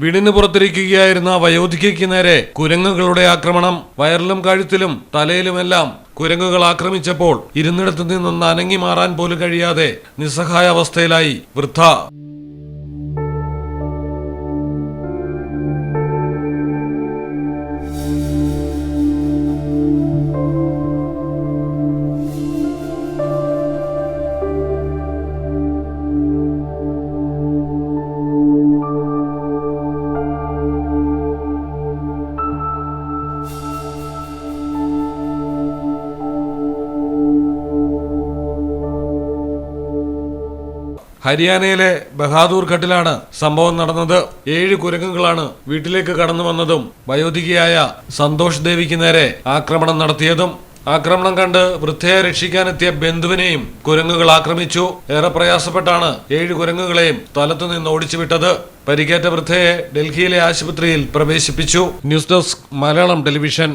വീടിന് പുറത്തിരിക്കുകയായിരുന്ന വയോധികയ്ക്ക് നേരെ കുരങ്ങുകളുടെ ആക്രമണം. വയറിലും കഴുത്തിലും തലയിലുമെല്ലാം കുരങ്ങുകൾ ആക്രമിച്ചപ്പോൾ ഇരുന്നിടത്തു നിന്നൊന്ന് അനങ്ങി മാറാൻ പോലും കഴിയാതെ നിസ്സഹായ അവസ്ഥയിലായി വൃദ്ധ. ഹരിയാനയിലെ ബഹാദൂർ ഘട്ടിലാണ് സംഭവം നടന്നത്. 7 കുരങ്ങുകളാണ് വീട്ടിലേക്ക് കടന്നു വന്നതും വയോധികയായ സന്തോഷ് ദേവിക്ക് നേരെ ആക്രമണം നടത്തിയതും. ആക്രമണം കണ്ട് വൃദ്ധയെ രക്ഷിക്കാനെത്തിയ ബന്ധുവിനെയും കുരങ്ങുകൾ ആക്രമിച്ചു. ഏറെ പ്രയാസപ്പെട്ടാണ് 7 കുരങ്ങുകളെയും സ്ഥലത്തുനിന്ന് ഓടിച്ചുവിട്ടത്. പരിക്കേറ്റ വൃദ്ധയെ ഡൽഹിയിലെ ആശുപത്രിയിൽ പ്രവേശിപ്പിച്ചു. News desk Malayalam television.